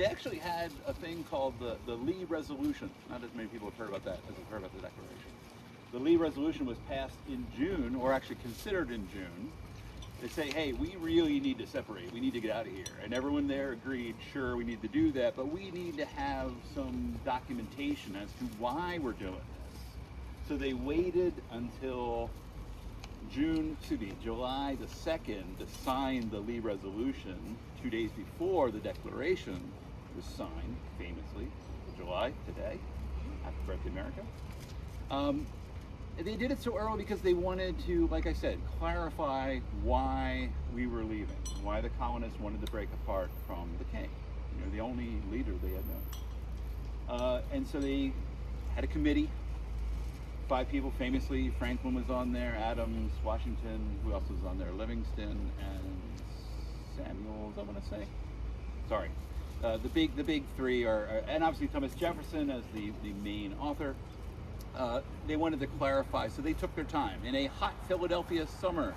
They actually had a thing called the Lee Resolution. Not as many people have heard about that as have heard about the Declaration. The Lee Resolution was passed in June, or actually considered in June. They say, hey, we really need to separate. We need to get out of here. And everyone there agreed, sure, we need to do that, but we need to have some documentation as to why we're doing this. So they waited until July the 2nd to sign the Lee Resolution 2 days before the Declaration was signed, famously, July, today. Happy birthday, America. They did it so early because they wanted to, like I said, clarify why we were leaving, why the colonists wanted to break apart from the king, the only leader they had known. And so they had a committee, 5 people, famously. Franklin was on there, Adams, Washington, who else was on there? Livingston and Samuels, I want to say. Sorry. The big 3 are, and obviously Thomas Jefferson as the main author. They wanted to clarify, so they took their time. In a hot Philadelphia summer,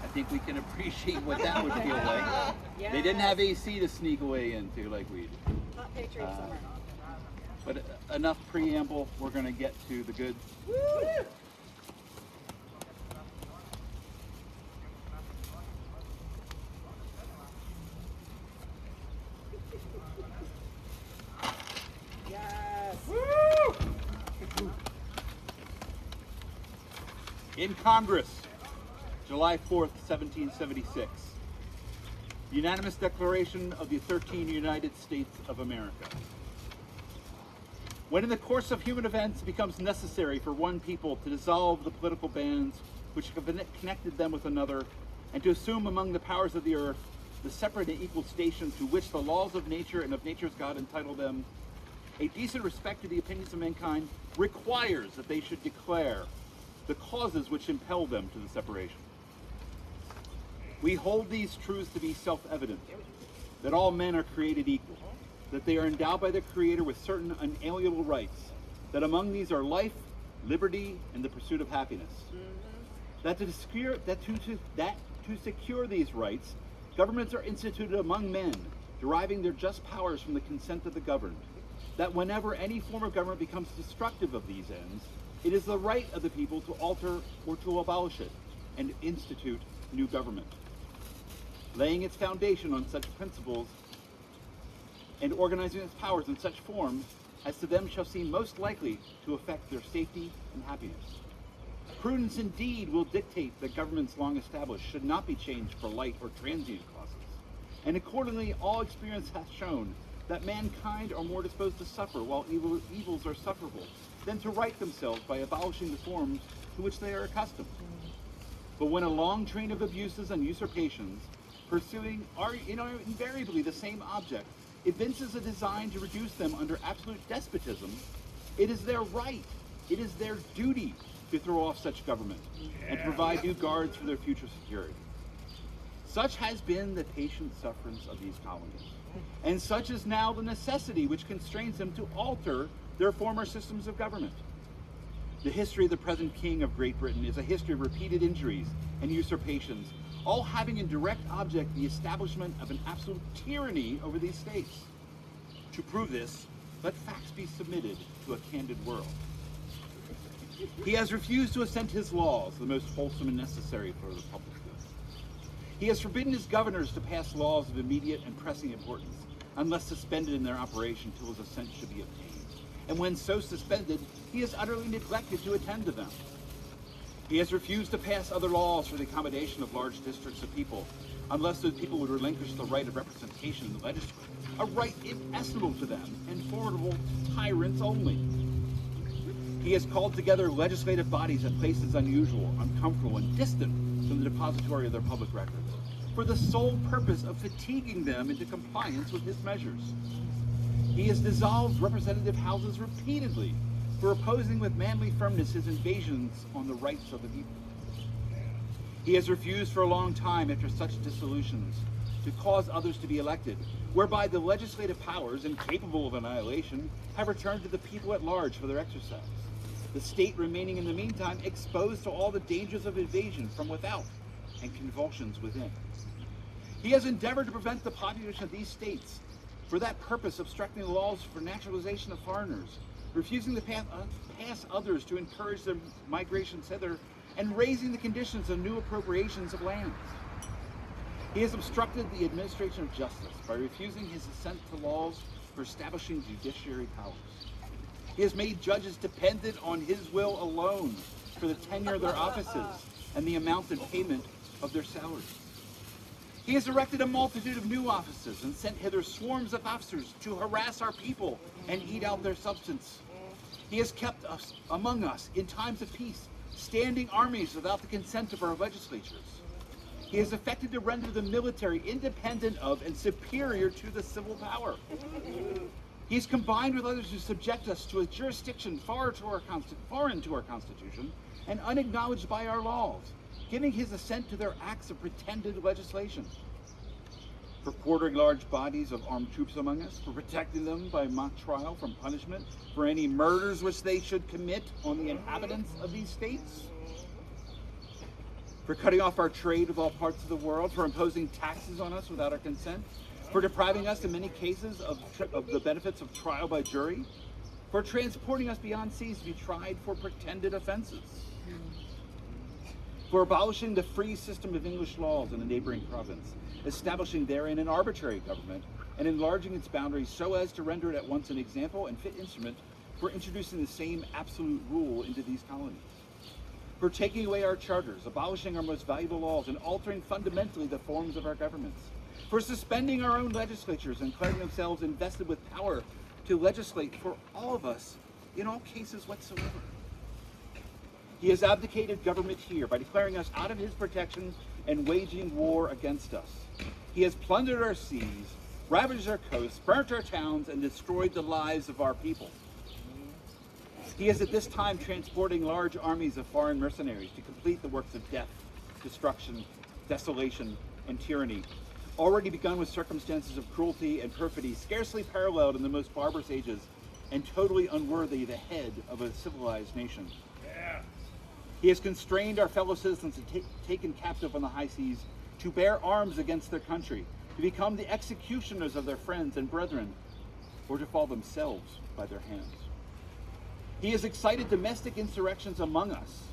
I think we can appreciate what that would feel like. Yes. They didn't have AC to sneak away into like we did. Hot patriot summer. But enough preamble, we're going to get to the goods. Woo! Yes. Woo! In Congress, July 4th, 1776. Unanimous Declaration of the 13 United States of America. When in the course of human events it becomes necessary for one people to dissolve the political bands which have connected them with another, and to assume among the powers of the earth the separate and equal station to which the laws of nature and of nature's God entitle them, a decent respect to the opinions of mankind requires that they should declare the causes which impel them to the separation. We hold these truths to be self-evident, that all men are created equal, that they are endowed by their Creator with certain unalienable rights, that among these are life, liberty, and the pursuit of happiness. That to secure these rights, governments are instituted among men, deriving their just powers from the consent of the governed. That whenever any form of government becomes destructive of these ends, it is the right of the people to alter or to abolish it and institute new government, laying its foundation on such principles and organizing its powers in such form as to them shall seem most likely to affect their safety and happiness. Prudence indeed will dictate that governments long established should not be changed for light or transient causes, and accordingly all experience hath shown that mankind are more disposed to suffer while evils are sufferable than to right themselves by abolishing the forms to which they are accustomed. But when a long train of abuses and usurpations, pursuing are invariably the same object, evinces a design to reduce them under absolute despotism, it is their right, it is their duty to throw off such government and to provide new guards for their future security. Such has been the patient sufferance of these colonies, and such is now the necessity which constrains them to alter their former systems of government. The history of the present King of Great Britain is a history of repeated injuries and usurpations, all having in direct object the establishment of an absolute tyranny over these states. To prove this, let facts be submitted to a candid world. He has refused to assent his laws, the most wholesome and necessary for the public good. He has forbidden his governors to pass laws of immediate and pressing importance, unless suspended in their operation till his assent should be obtained. And when so suspended, he has utterly neglected to attend to them. He has refused to pass other laws for the accommodation of large districts of people, unless those people would relinquish the right of representation in the legislature, a right inestimable to them and formidable to tyrants only. He has called together legislative bodies at places unusual, uncomfortable, and distant from the depository of their public records, for the sole purpose of fatiguing them into compliance with his measures. He has dissolved representative houses repeatedly for opposing with manly firmness his invasions on the rights of the people. He has refused for a long time after such dissolutions to cause others to be elected, whereby the legislative powers, incapable of annihilation, have returned to the people at large for their exercise, the state remaining in the meantime exposed to all the dangers of invasion from without and convulsions within. He has endeavored to prevent the population of these states For that purpose, obstructing the laws for naturalization of foreigners, refusing to pass others to encourage their migrations hither, and raising the conditions of new appropriations of lands. He has obstructed the administration of justice by refusing his assent to laws for establishing judiciary powers. He has made judges dependent on his will alone for the tenure of their offices and the amount and payment of their salaries. He has erected a multitude of new offices and sent hither swarms of officers to harass our people and eat out their substance. He has kept us among us in times of peace, standing armies without the consent of our legislatures. He has affected to render the military independent of and superior to the civil power. He has combined with others to subject us to a jurisdiction foreign to our Constitution and unacknowledged by our laws, giving his assent to their acts of pretended legislation. For quartering large bodies of armed troops among us, for protecting them by mock trial from punishment, for any murders which they should commit on the inhabitants of these states, for cutting off our trade with all parts of the world, for imposing taxes on us without our consent, for depriving us in many cases of the benefits of trial by jury, for transporting us beyond seas to be tried for pretended offenses, for abolishing the free system of English laws in a neighboring province, establishing therein an arbitrary government, and enlarging its boundaries so as to render it at once an example and fit instrument for introducing the same absolute rule into these colonies, for taking away our charters, abolishing our most valuable laws, and altering fundamentally the forms of our governments, for suspending our own legislatures and declaring themselves invested with power to legislate for all of us in all cases whatsoever. He has abdicated government here by declaring us out of his protection and waging war against us. He has plundered our seas, ravaged our coasts, burnt our towns, and destroyed the lives of our people. He is at this time transporting large armies of foreign mercenaries to complete the works of death, destruction, desolation, and tyranny, already begun with circumstances of cruelty and perfidy scarcely paralleled in the most barbarous ages and totally unworthy the head of a civilized nation. He has constrained our fellow citizens and taken captive on the high seas to bear arms against their country, to become the executioners of their friends and brethren, or to fall themselves by their hands. He has excited domestic insurrections among us,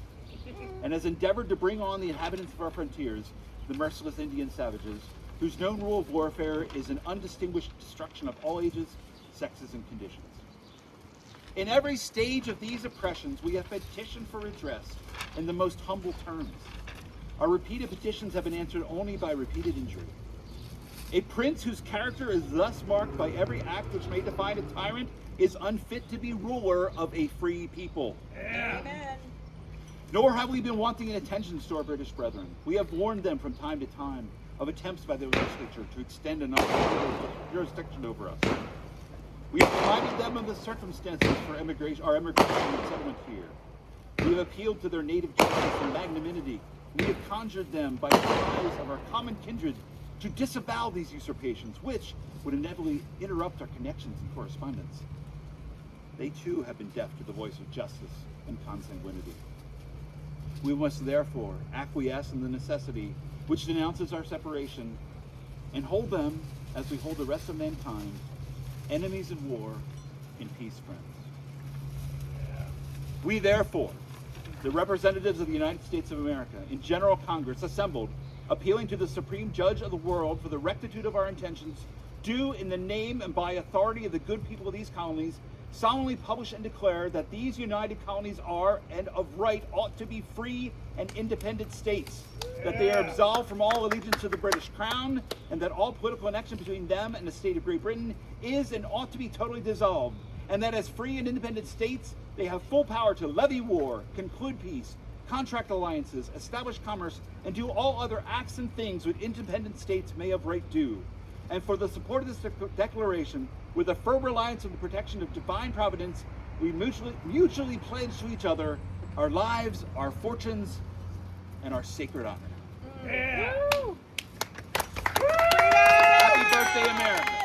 and has endeavored to bring on the inhabitants of our frontiers, the merciless Indian savages, whose known rule of warfare is an undistinguished destruction of all ages, sexes, and conditions. In every stage of these oppressions, we have petitioned for redress in the most humble terms. Our repeated petitions have been answered only by repeated injury. A prince whose character is thus marked by every act which may define a tyrant is unfit to be ruler of a free people. Amen. Nor have we been wanting in attentions to our British brethren. We have warned them from time to time of attempts by the legislature to extend another jurisdiction over us. We have reminded them of the circumstances for our immigration and settlement here. We have appealed to their native justice and magnanimity. We have conjured them by the ties of our common kindred to disavow these usurpations, which would inevitably interrupt our connections and correspondence. They too have been deaf to the voice of justice and consanguinity. We must therefore acquiesce in the necessity which denounces our separation, and hold them, as we hold the rest of mankind, enemies in war, in peace friends. We therefore, the representatives of the United States of America, in General Congress assembled, appealing to the Supreme Judge of the world for the rectitude of our intentions, do in the name and by authority of the good people of these colonies, solemnly publish and declare that these united colonies are, and of right, ought to be free and independent states, that they are absolved from all allegiance to the British Crown, and that all political connection between them and the state of Great Britain is and ought to be totally dissolved, and that as free and independent states, they have full power to levy war, conclude peace, contract alliances, establish commerce, and do all other acts and things which independent states may of right do. And for the support of this declaration, with a firm reliance on the protection of divine providence, we mutually pledge to each other our lives, our fortunes, and our sacred honor. Yeah. Happy birthday, America.